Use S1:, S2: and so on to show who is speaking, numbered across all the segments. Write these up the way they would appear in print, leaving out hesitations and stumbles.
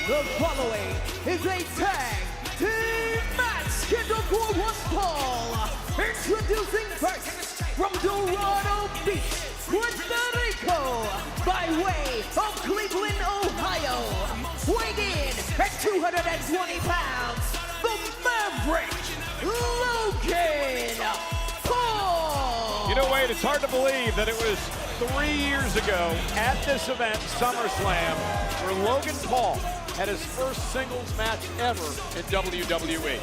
S1: The following is a tag team match scheduled for one fall. Introducing first from Dorado Beach, Puerto Rico, by way of Cleveland, Ohio, weighing in at 220 pounds, the Maverick, Logan Paul.
S2: You know, Wade, it's hard to believe that it was 3 years ago at this event, SummerSlam, where Logan Paul had his first singles match ever in WWE.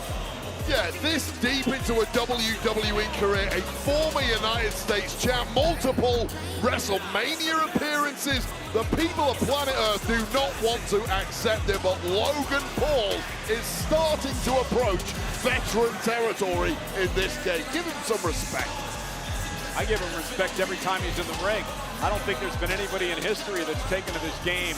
S3: Yeah, this deep into a WWE career, a former United States champ, multiple WrestleMania appearances. The people of planet Earth do not want to accept it, but Logan Paul is starting to approach veteran territory in this game. Give him some respect.
S2: I give him respect every time he's in the ring. I don't think there's been anybody in history that's taken to this game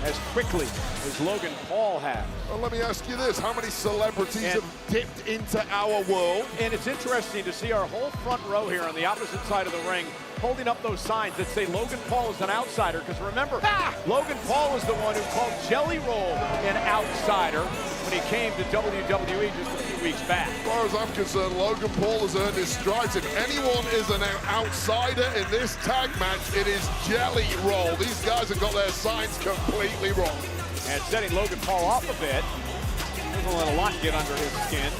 S2: as quickly as Logan Paul has.
S3: Well, let me ask you this. How many celebrities have dipped into our world?
S2: And it's interesting to see our whole front row here on the opposite side of the ring holding up those signs that say Logan Paul is an outsider. Because remember, Logan Paul was the one who called Jelly Roll an outsider when he came to WWE just a few weeks back.
S3: As far as I'm concerned, Logan Paul has earned his stripes. If anyone is an outsider in this tag match, it is Jelly Roll. These guys have got their signs completely wrong.
S2: And setting Logan Paul off a bit, doesn't let a lot get under his skin.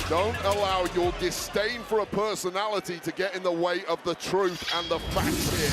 S3: Don't allow your disdain for a personality to get in the way of the truth and the facts here.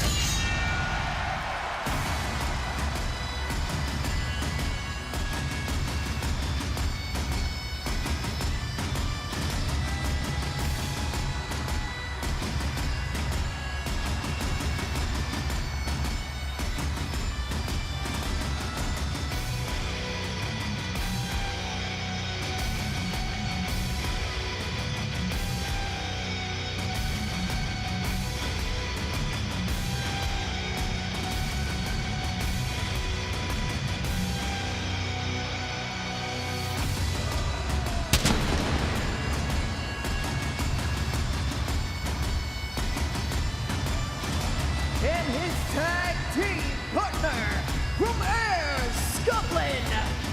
S1: And his tag team partner from Ayr, Scotland,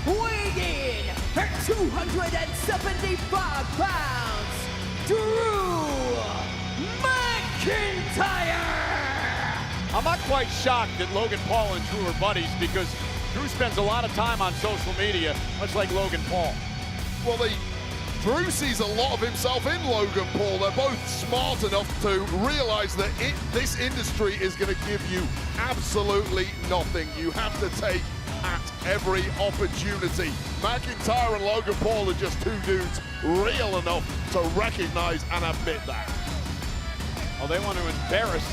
S1: weighing in at 275 pounds, Drew McIntyre.
S2: I'm not quite shocked that Logan Paul and Drew are buddies because Drew spends a lot of time on social media, much like Logan Paul.
S3: Well, Drew sees a lot of himself in Logan Paul. They're both smart enough to realize that this industry is going to give you absolutely nothing. You have to take at every opportunity. McIntyre and Logan Paul are just two dudes real enough to recognize and admit that.
S2: Well, they want to embarrass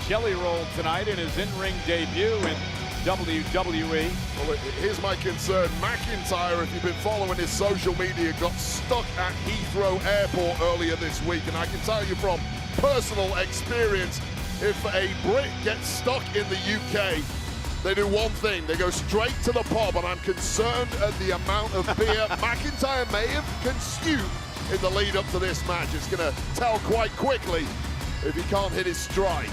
S2: Jelly Roll tonight in his in-ring debut in WWE.
S3: Well, here's my concern. McIntyre, if you've been following his social media, got stuck at Heathrow Airport earlier this week. And I can tell you from personal experience, if a Brit gets stuck in the UK, they do one thing. They go straight to the pub. And I'm concerned at the amount of beer McIntyre may have consumed in the lead up to this match. It's going to tell quite quickly if he can't hit his stride.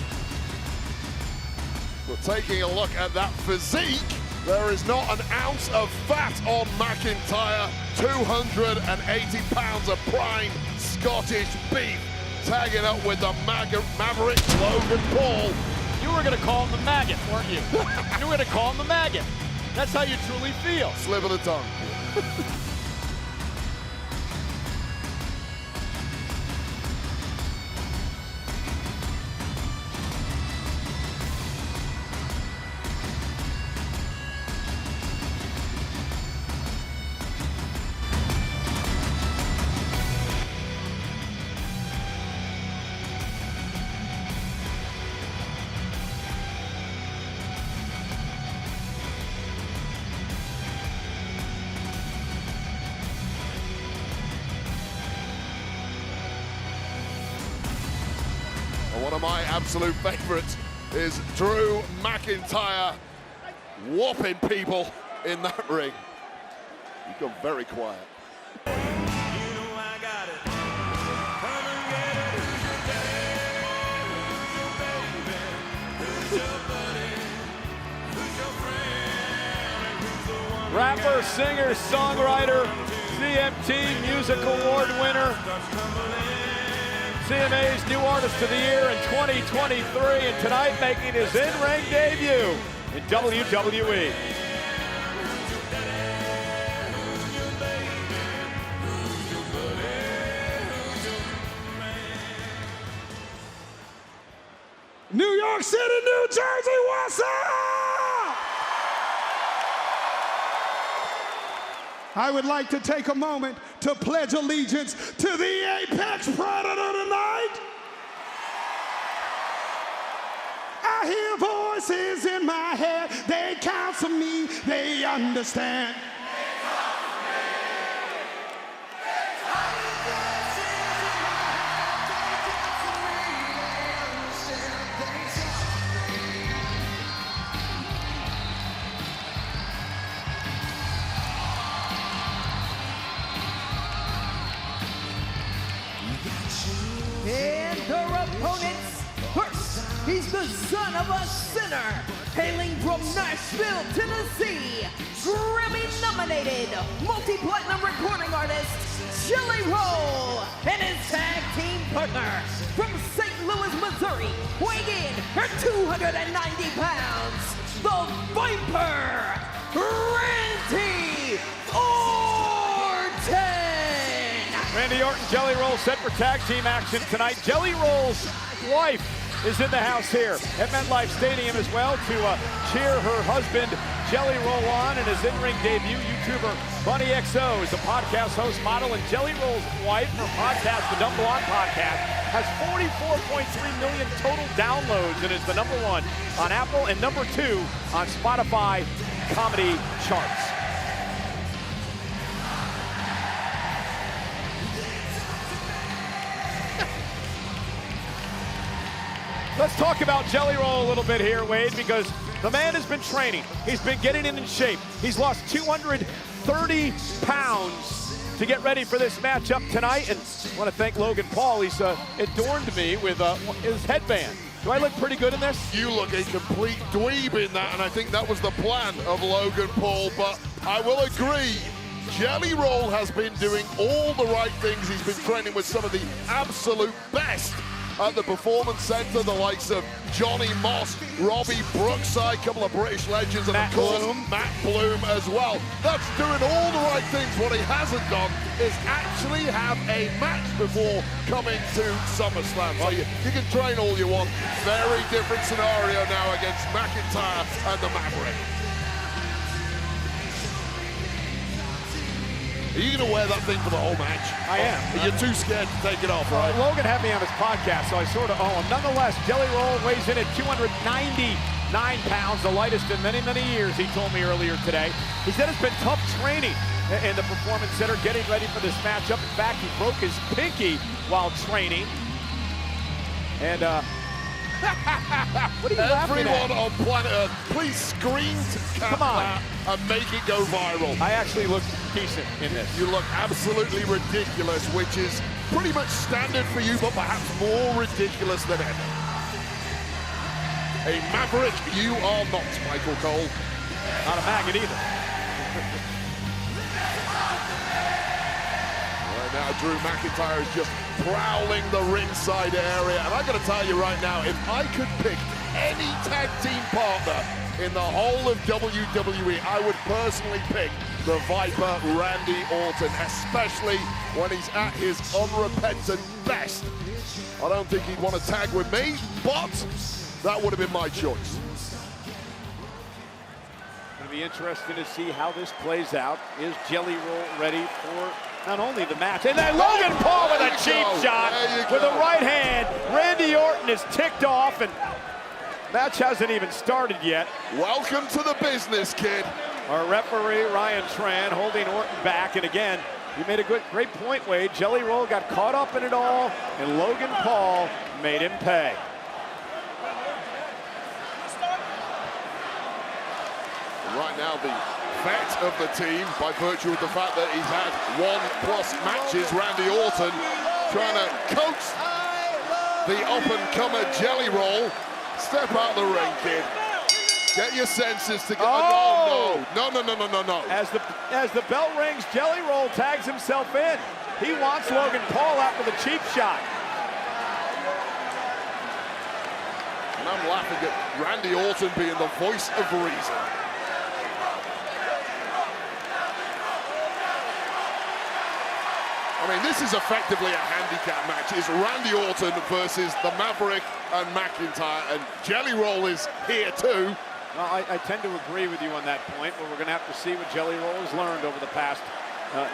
S3: But taking a look at that physique, there is not an ounce of fat on McIntyre. 280 pounds of prime Scottish beef. Tagging up with the Maverick Logan Paul.
S2: You were going to call him the maggot, weren't you? You were going to call him the maggot. That's how you truly feel.
S3: Slip of the tongue. One of my absolute favorites is Drew McIntyre whopping people in that ring. He's gone very quiet.
S2: Rapper, singer, songwriter, CMT Music Award winner, CMA's New Artist of the Year in 2023, and tonight making his in-ring debut in WWE.
S4: New York City, New Jersey, what's up? I would like to take a moment to pledge allegiance to the Apex Predator tonight. I hear voices in my head, they counsel me, they understand.
S1: And their opponents, first, he's the son of a sinner, hailing from Nashville, Tennessee, Grammy-nominated, multi-platinum recording artist, Jelly Roll, and his tag team partner, from St. Louis, Missouri, weighing in at 290 pounds, the Viper, Randy Orton!
S2: Randy Orton, Jelly Roll set for tag team action tonight. Jelly Roll's wife is in the house here at MetLife Stadium as well to cheer her husband Jelly Roll on in his in-ring debut. YouTuber Bunny XO is a podcast host, model, and Jelly Roll's wife, her podcast, the Dumb Blonde Podcast, has 44.3 million total downloads and is the #1 on Apple and #2 on Spotify comedy charts. Let's talk about Jelly Roll a little bit here, Wade, because the man has been training. He's been getting in shape. He's lost 230 pounds to get ready for this matchup tonight. And I want to thank Logan Paul. He's adorned me with his headband. Do I look pretty good in this?
S3: You look a complete dweeb in that, and I think that was the plan of Logan Paul, but I will agree. Jelly Roll has been doing all the right things. He's been training with some of the absolute best at the Performance Center, the likes of Johnny Moss, Robbie Brookside, a couple of British legends, and of course Matt Bloom as well. That's doing all the right things. What he hasn't done is actually have a match before coming to SummerSlam. So you can train all you want. Very different scenario now against McIntyre and the Maverick. Are you going to wear that thing for the whole match?
S2: I am.
S3: You're too scared to take it off, right?
S2: Logan had me on his podcast, so I sort of owe him. Nonetheless, Jelly Roll weighs in at 299 pounds, the lightest in many, many years, he told me earlier today. He said it's been tough training in the Performance Center, getting ready for this matchup. In fact, he broke his pinky while training. And, what are you laughing at?
S3: Everyone on planet Earth, please scream to
S2: Come on.
S3: that and make it go viral.
S2: I actually look decent in this.
S3: You look absolutely ridiculous, which is pretty much standard for you, but perhaps more ridiculous than ever. A maverick, you are not, Michael Cole.
S2: Not a maggot either.
S3: Right now, Drew McIntyre is just prowling the ringside area. And I got to tell you right now, if I could pick any tag team partner in the whole of WWE, I would personally pick the Viper, Randy Orton, especially when he's at his unrepentant best. I don't think he'd want to tag with me, but that would have been my choice.
S2: It'll be interesting to see how this plays out. Is Jelly Roll ready for not only the match, and then Logan Paul with a cheap shot with the right hand. Randy Orton is ticked off, and match hasn't even started yet.
S3: Welcome to the business, kid.
S2: Our referee, Ryan Tran, holding Orton back, and again, you made a great point, Wade. Jelly Roll got caught up in it all, and Logan Paul made him pay.
S3: Right now, the vet of the team, by virtue of the fact that he's had 1+ matches, Randy Orton, trying to coax the up-and-comer Jelly Roll. Step out the ring, kid. Get your senses together.
S2: Oh!
S3: No.
S2: As the bell rings, Jelly Roll tags himself in. He wants Logan Paul out for the cheap shot.
S3: And I'm laughing at Randy Orton being the voice of reason. I mean, this is effectively a handicap match. It's Randy Orton versus the Maverick and McIntyre, and Jelly Roll is here too.
S2: Well, I tend to agree with you on that point, but we're going to have to see what Jelly Roll has learned over the past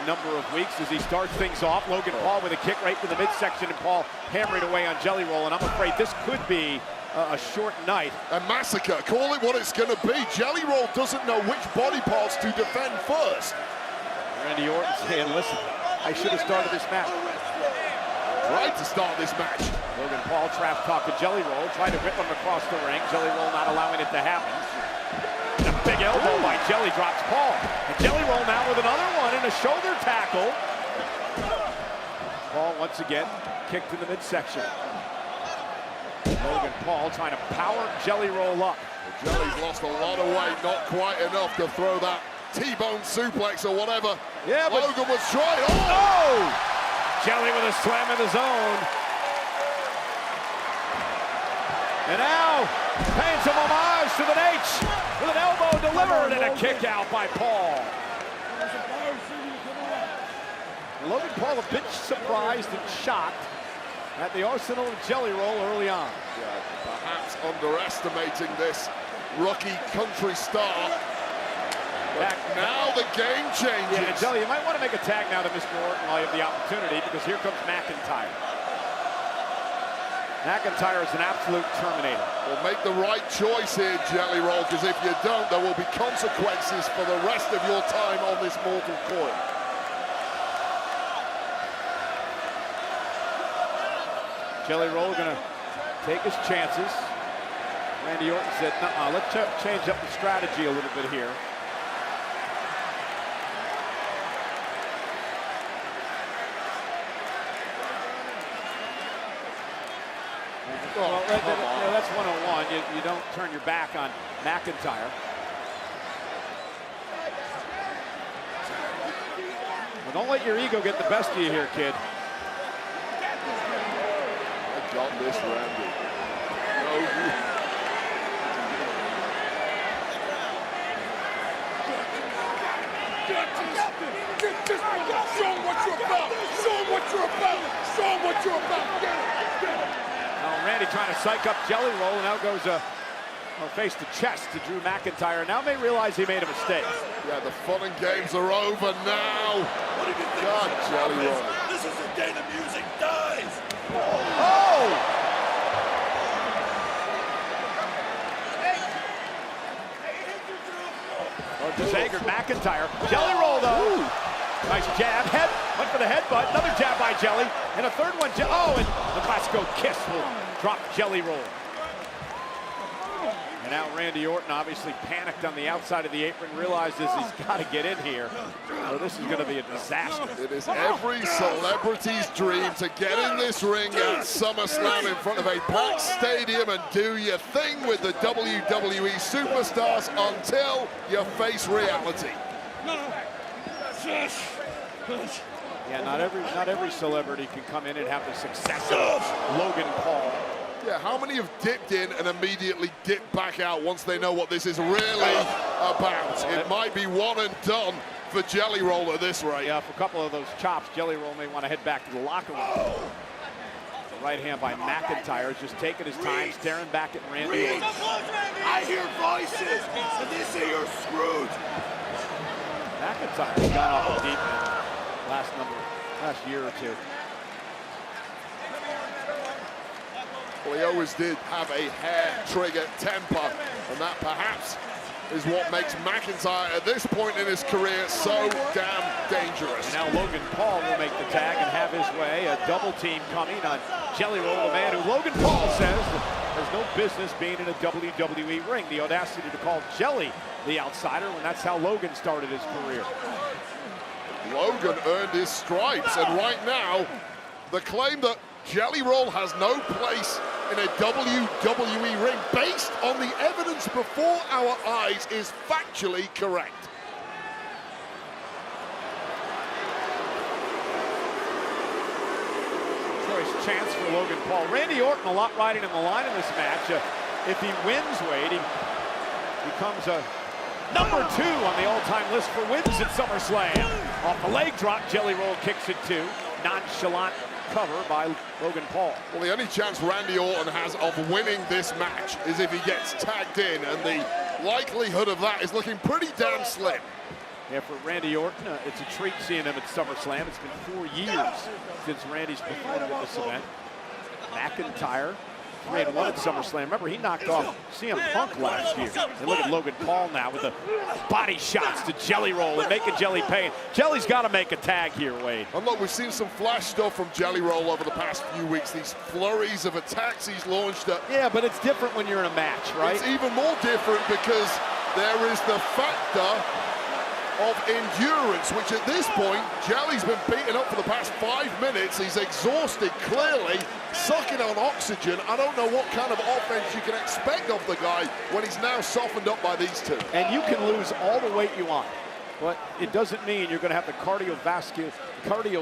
S2: number of weeks as he starts things off. Logan Paul with a kick right to the midsection, and Paul hammering away on Jelly Roll, and I'm afraid this could be a short night.
S3: A massacre, call it what it's going to be. Jelly Roll doesn't know which body parts to defend first.
S2: Randy Orton saying, listen, I should have started this match.
S3: Tried to start this match.
S2: Logan Paul trash talk to Jelly Roll, trying to whip him across the ring. Jelly Roll not allowing it to happen. And a big elbow by Jelly drops Paul. And Jelly Roll now with another one and a shoulder tackle. Paul once again kicked in the midsection. Logan Paul trying to power Jelly Roll up.
S3: Jelly's lost a lot of weight, not quite enough to throw that T-bone suplex or whatever.
S2: Yeah, but
S3: Logan was trying.
S2: Oh! Jelly with a slam in the zone. And now, paying some homage to the H with an elbow delivered and a kick out by Paul. Logan Paul a bit surprised and shocked at the arsenal of Jelly Roll early on.
S3: Yeah, perhaps underestimating this rookie country star. But now the game changes.
S2: Yeah, Jelly, you might want to make a tag now to Mr. Orton while you have the opportunity, because here comes McIntyre. McIntyre is an absolute terminator.
S3: Well, make the right choice here, Jelly Roll, because if you don't, there will be consequences for the rest of your time on this mortal coil.
S2: Jelly Roll gonna take his chances. Randy Orton said, "Nuh-uh, let's change up the strategy a little bit here." Well, that's 101. You don't turn your back on McIntyre. Well, don't let your ego get the best of you here, kid.
S3: I got this, Randy. No, show him what you're about. Show him what you're about. Show him what you're about. Get it.
S2: Now Randy trying to psych up Jelly Roll, and now goes face to chest to Drew McIntyre. Now may realize he made a mistake.
S3: Yeah, the fun and games are over now.
S5: What did you think?
S3: God, Jelly Roll.
S5: This is the day the music dies.
S2: Oh! Just angered McIntyre. Jelly Roll though. Ooh. Nice jab. Went for the headbutt. Another jab by Jelly. And a third one. Oh, and the classical kiss will drop Jelly Roll. And now Randy Orton obviously panicked on the outside of the apron, realizes he's got to get in here. So this is going to be a disaster.
S3: It is every celebrity's dream to get in this ring at SummerSlam in front of a packed stadium and do your thing with the WWE superstars until you face reality.
S2: Yeah, not every celebrity can come in and have the success of Logan Paul.
S3: Yeah, how many have dipped in and immediately dipped back out once they know what this is really about? It might be one and done for Jelly Roll at this rate.
S2: Yeah, for a couple of those chops, Jelly Roll may want to head back to the locker room. The right hand by McIntyre is just taking his time, staring back at Randy Orton.
S5: I hear voices, and they say you're screwed.
S2: McIntyre's gone off the deep end last year or two.
S3: Well, he always did have a hair-trigger temper, and that perhaps is what makes McIntyre at this point in his career so damn dangerous.
S2: And now Logan Paul will make the tag and have his way. A double team coming on Jelly Roll, the man who Logan Paul says has no business being in a WWE ring. The audacity to call Jelly the outsider when that's how Logan started his career.
S3: Logan earned his stripes, and right now, the claim that Jelly Roll has no place in a WWE ring based on the evidence before our eyes is factually correct.
S2: Choice chance for Logan Paul. Randy Orton a lot riding in the line in this match. If he wins, Wade, he becomes a number 2 on the all-time list for wins at SummerSlam. Off the leg drop, Jelly Roll kicks it 2. Nonchalant cover by Logan Paul.
S3: Well, the only chance Randy Orton has of winning this match is if he gets tagged in, and the likelihood of that is looking pretty damn slim.
S2: Yeah, for Randy Orton, it's a treat seeing him at SummerSlam. It's been 4 years since Randy's performed at this event. McIntyre 3-1 at SummerSlam. Remember, he knocked off CM Punk last year. And look at Logan Paul now with the body shots to Jelly Roll and making Jelly pay. Jelly's got to make a tag here, Wade.
S3: And look, we've seen some flash stuff from Jelly Roll over the past few weeks. These flurries of attacks he's launched at.
S2: Yeah, but it's different when you're in a match, right?
S3: It's even more different because there is the factor of endurance, which at this point, Jelly's been beaten up for the past 5 minutes. He's exhausted, clearly, sucking on oxygen. I don't know what kind of offense you can expect of the guy when he's now softened up by these two.
S2: And you can lose all the weight you want, but it doesn't mean you're going to have the cardio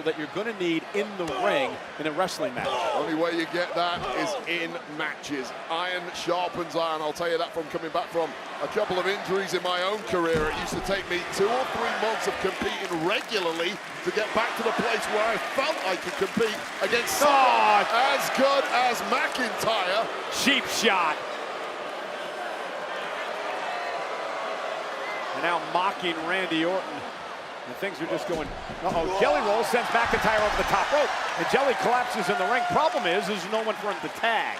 S2: that you're going to need in the ring in a wrestling match.
S3: Only way you get that is in matches. Iron sharpens iron. I'll tell you that from coming back from a couple of injuries in my own career. It used to take me 2 or 3 months of competing regularly to get back to the place where I felt I could compete against someone as good as McIntyre.
S2: Cheap shot. And now mocking Randy Orton. And things are just going, Jelly Roll sends McIntyre over the top rope. And Jelly collapses in the ring. Problem is there's no one for him to tag.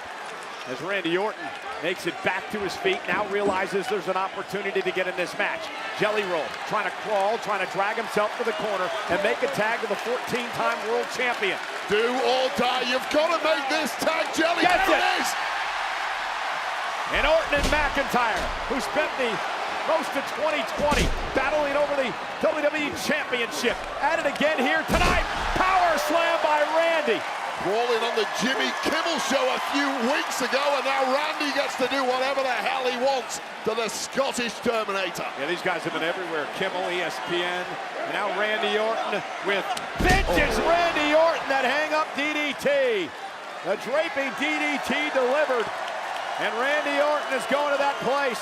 S2: As Randy Orton makes it back to his feet, now realizes there's an opportunity to get in this match. Jelly Roll trying to crawl, trying to drag himself to the corner and make a tag to the 14-time world champion.
S3: Do or die. You've got to make this tag, Jelly.
S2: Gets
S3: there
S2: it.
S3: It is.
S2: And Orton and McIntyre, who spent the most of 2020 battling over the WWE Championship. At it again here tonight. Power slam by Randy.
S3: Brawling on the Jimmy Kimmel show a few weeks ago, and now Randy gets to do whatever the hell he wants to the Scottish Terminator.
S2: Yeah, these guys have been everywhere. Kimmel, ESPN, and now Randy Orton with vintage Randy Orton, that hang-up DDT. The draping DDT delivered, and Randy Orton is going to that place.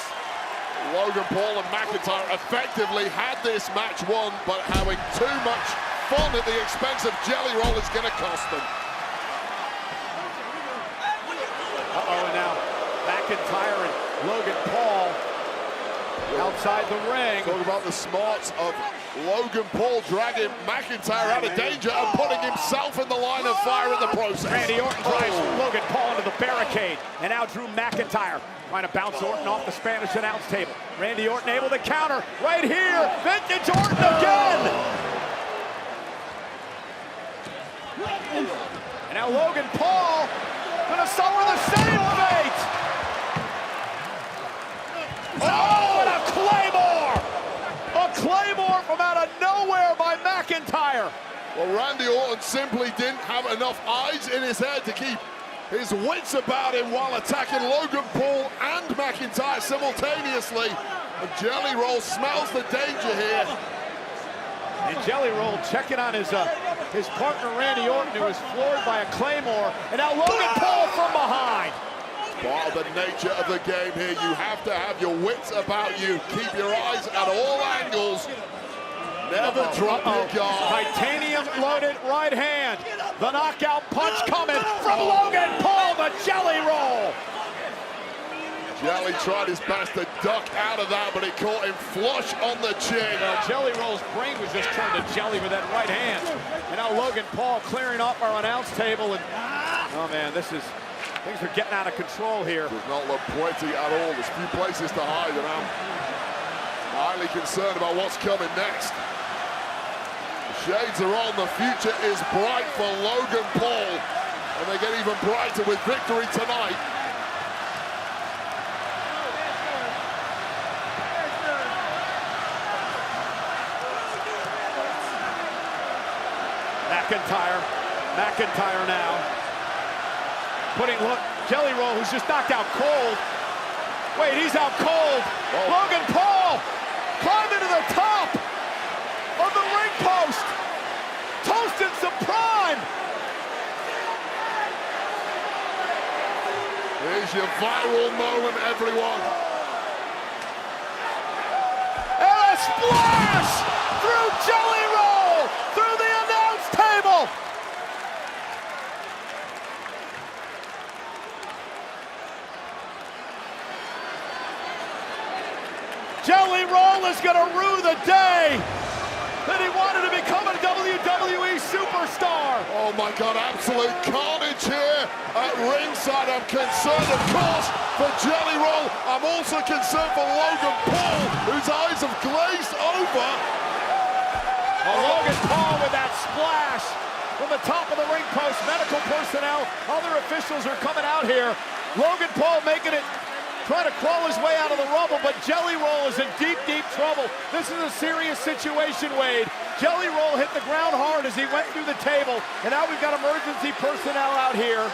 S3: Logan Paul and McIntyre effectively had this match won, but having too much fun at the expense of Jelly Roll is going to cost them.
S2: And now McIntyre and Logan Paul outside the ring.
S3: Talk about the smarts of Logan Paul dragging McIntyre out of danger and putting himself in the line of fire in the process.
S2: Randy Orton drives Logan Paul into the barricade, and now Drew McIntyre trying to bounce Orton off the Spanish announce table. Randy Orton able to counter right here. Vintage Orton again. And now Logan Paul going to suffer the same fate. Oh, and a Claymore! A Claymore from out of nowhere by McIntyre.
S3: Well, Randy Orton simply didn't have enough eyes in his head to keep his wits about him while attacking Logan Paul and McIntyre simultaneously. And Jelly Roll smells the danger here.
S2: And Jelly Roll checking on his partner Randy Orton, who was floored by a Claymore. And now Logan Paul from behind.
S3: Part of the nature of the game here. You have to have your wits about you. Keep your eyes at all angles. Never drop your guard.
S2: Titanium loaded right hand. The knockout punch coming from Logan Paul, the Jelly Roll.
S3: Jelly tried his best to duck out of that, but it caught him flush on the chin.
S2: Jelly Roll's brain was just turned to jelly with that right hand. And now Logan Paul clearing up our announce table. And oh man, things are getting out of control here.
S3: Does not look pretty at all. There's few places to hide, and I'm highly concerned about what's coming next. The shades are on. The future is bright for Logan Paul, and they get even brighter with victory tonight.
S2: McIntyre now putting Jelly Roll, who's just knocked out cold. Wait, he's out cold. Logan Paul climbing to the top of the ring post. Toasting some prime.
S3: Here's your viral moment, everyone.
S2: And a splash through Jelly Roll, through the announce table. Jelly Roll is going to rue the day that he wanted to become a WWE superstar.
S3: Oh my God, absolute carnage here at ringside. I'm concerned, of course, for Jelly Roll. I'm also concerned for Logan Paul, whose eyes have glazed over.
S2: Logan Paul with that splash from the top of the ring post. Medical personnel, other officials are coming out here. Logan Paul making it, trying to crawl his way out of the rubble, but Jelly Roll is in deep, deep trouble. This is a serious situation, Wade. Jelly Roll hit the ground hard as he went through the table, and now we've got emergency personnel out here.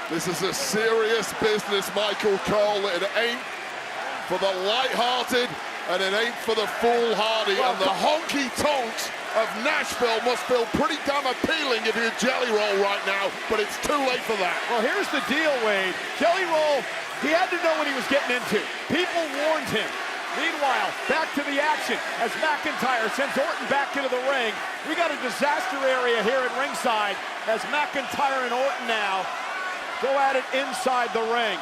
S3: This is a serious business, Michael Cole. It ain't for the light-hearted, and it ain't for the foolhardy. And the honky-tonks of Nashville must feel pretty damn appealing if you're Jelly Roll right now, but it's too late for that.
S2: Well, here's the deal, Wade. Jelly Roll, he had to know what he was getting into. People warned him. Meanwhile, back to the action as McIntyre sends Orton back into the ring. We got a disaster area here at ringside as McIntyre and Orton now go at it inside the ring.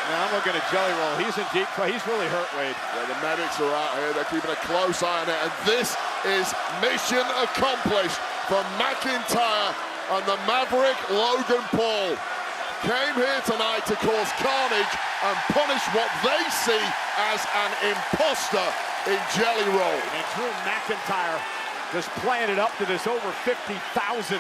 S2: Now I'm looking at Jelly Roll. He's in deep play. He's really hurt, Wade.
S3: Yeah, the medics are out here. They're keeping a close eye on it. And this is mission accomplished for McIntyre and the Maverick Logan Paul. Came here tonight to cause carnage and punish what they see as an imposter in Jelly Roll.
S2: And Drew McIntyre just playing it up to this over 50,000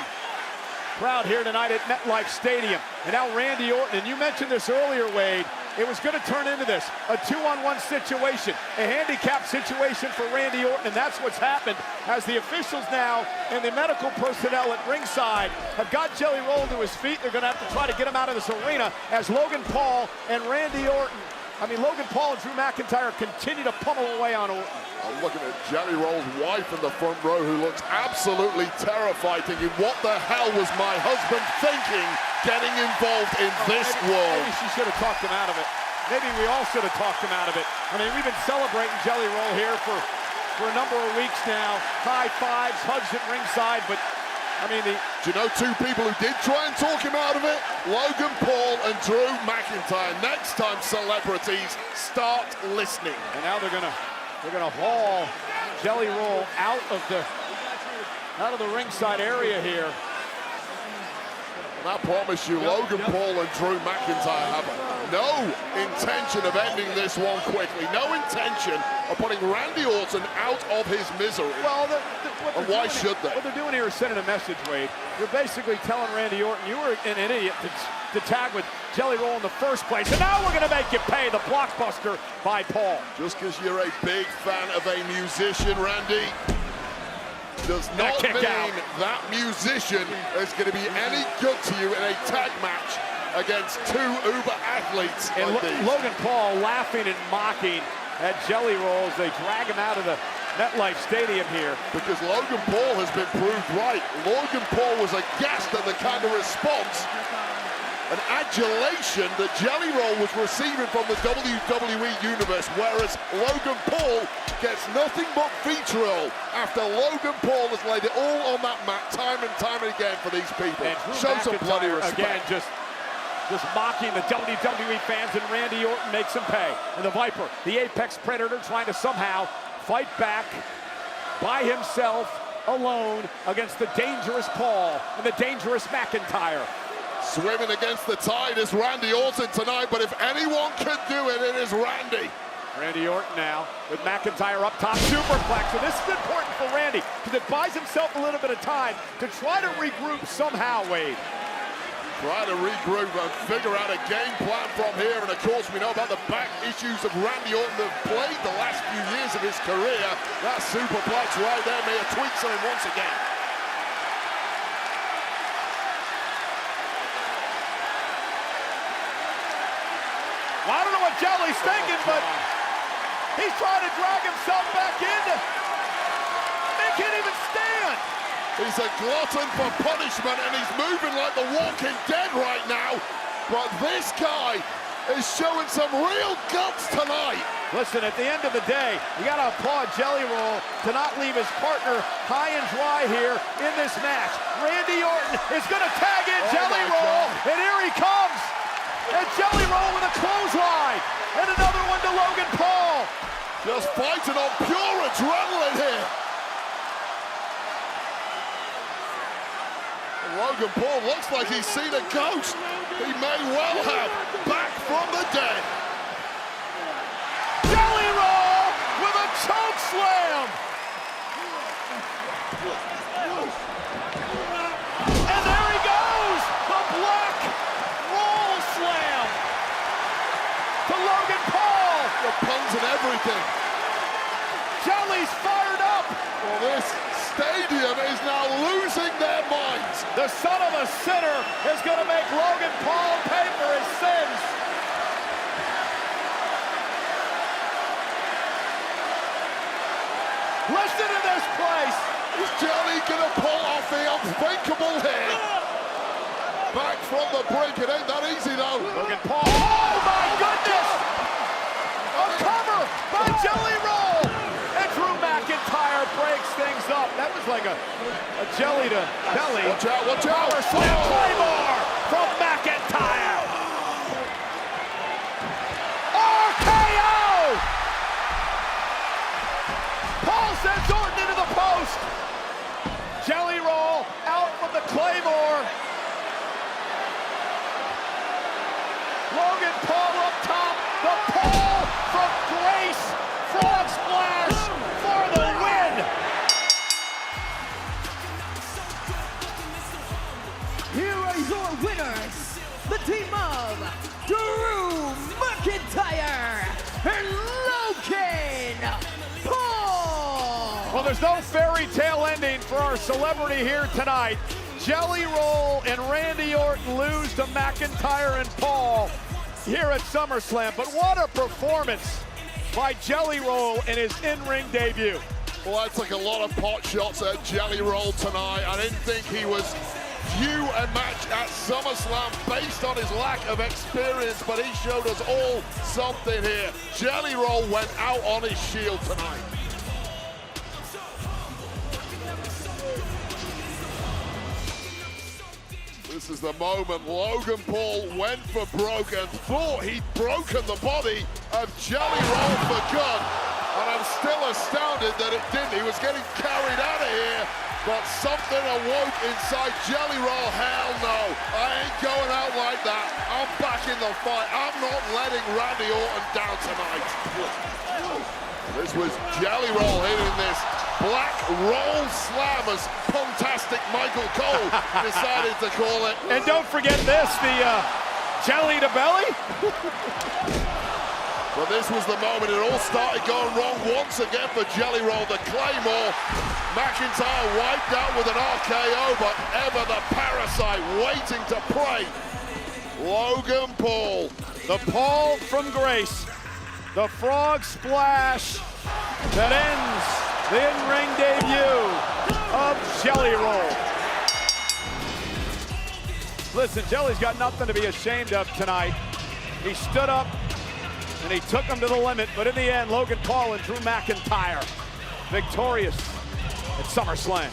S2: crowd here tonight at MetLife Stadium. And now Randy Orton, and you mentioned this earlier, Wade, it was going to turn into this, a 2-on-1 situation, a handicap situation for Randy Orton, and that's what's happened as the officials now and the medical personnel at ringside have got Jelly Roll to his feet. They're going to have to try to get him out of this arena as Logan Paul and Logan Paul and Drew McIntyre continue to pummel away on Orton.
S3: I'm looking at Jelly Roll's wife in the front row who looks absolutely terrified, thinking, what the hell was my husband thinking getting involved in this world?
S2: Maybe she should have talked him out of it. Maybe we all should have talked him out of it. I mean, we've been celebrating Jelly Roll here for a number of weeks now. High fives, hugs at ringside, but I mean,
S3: do you know two people who did try and talk him out of it? Logan Paul and Drew McIntyre. Next time, celebrities, start listening.
S2: And now they're gonna haul Jelly Roll out of the ringside area here.
S3: And I promise you, Logan Paul and Drew McIntyre have no intention of ending this one quickly. No intention of putting Randy Orton out of his misery.
S2: Well,
S3: and why should they?
S2: What they're doing here is sending a message, Wade. You're basically telling Randy Orton you were an idiot to tag with Jelly Roll in the first place, and now we're going to make you pay the blockbuster by Paul.
S3: Just because you're a big fan of a musician, Randy, does not mean that musician is going to be any good to you in a tag match against two uber athletes
S2: and
S3: like these.
S2: Logan Paul laughing and mocking at Jelly Roll as they drag him out of the MetLife Stadium here.
S3: Because Logan Paul has been proved right. Logan Paul was aghast at the kind of response and adulation that Jelly Roll was receiving from the WWE Universe, whereas Logan Paul gets nothing but vitriol after Logan Paul has laid it all on that mat time and time again for these people. Show some bloody respect.
S2: Again, just mocking the WWE fans, and Randy Orton makes him pay. And the Viper, the Apex Predator, trying to somehow fight back by himself, alone, against the dangerous Paul and the dangerous McIntyre.
S3: Swimming against the tide is Randy Orton tonight, but if anyone can do it, it is Randy.
S2: Randy Orton now with McIntyre up top, superplex. And this is important for Randy because it buys himself a little bit of time to try to regroup somehow, Wade.
S3: Try to regroup and figure out a game plan from here. And of course, we know about the back issues of Randy Orton that have played the last few years of his career. That superplex right there may have tweaked something once again.
S2: Jelly's thinking, but he's trying to drag himself back in. He can't even stand.
S3: He's a glutton for punishment, and he's moving like the Walking Dead right now. But this guy is showing some real guts tonight.
S2: Listen, at the end of the day, you got to applaud Jelly Roll to not leave his partner high and dry here in this match. Randy Orton is going to tag in Jelly Roll, and here he comes. And Jelly Roll with a clothesline, and another one to Logan Paul.
S3: Just fighting on pure adrenaline here. Logan Paul looks like he's seen a ghost. He may well have. Back from the dead.
S2: Jelly Roll with a choke slam. And there he goes. The black roll slam to Logan Paul.
S3: The puns and everything.
S2: Jelly's fired up.
S3: Well, this stadium is now losing their minds.
S2: The son of a sinner is going to make Logan Paul pay for his sins. Listen to this place.
S3: Is Jelly gonna pull off the unthinkable here? Back from the brink, it ain't that easy though.
S2: Logan Paul. Oh my goodness! A cover by Jelly Roll. And Drew McIntyre breaks things up. That was like a jelly to belly.
S3: Watch out, watch out.
S2: Power slam Claymore from McIntyre. RKO! Paul sends Orton into the post. Jelly Roll out from the Claymore. Logan Paul up top. The Paul from Grace. Frog splash for the win.
S1: Here are your winners, the team of Drew McIntyre and Logan Paul.
S2: Well, there's no fairy tale ending for our celebrity here tonight. Jelly Roll and Randy Orton lose to McIntyre and Paul here at SummerSlam. But what a performance by Jelly Roll in his in-ring debut.
S3: Well, I took a lot of pot shots at Jelly Roll tonight. I didn't think he was due a match at SummerSlam based on his lack of experience, but he showed us all something here. Jelly Roll went out on his shield tonight. This is the moment Logan Paul went for broke and thought he'd broken the body of Jelly Roll for good. And I'm still astounded that it didn't. He was getting carried out of here, but something awoke inside Jelly Roll. Hell no, I ain't going out like that. I'm back in the fight. I'm not letting Randy Orton down tonight. This was Jelly Roll hitting this black roll slam, as Puntastic Michael Cole decided to call it.
S2: And don't forget this, the jelly to belly.
S3: But this was the moment it all started going wrong once again for Jelly Roll. The Claymore, McIntyre wiped out with an RKO, but ever the parasite waiting to prey. Logan Paul.
S2: The Paul from Grace. The frog splash that ends the in-ring debut of Jelly Roll. Listen, Jelly's got nothing to be ashamed of tonight. He stood up and he took him to the limit, but in the end, Logan Paul and Drew McIntyre victorious at SummerSlam.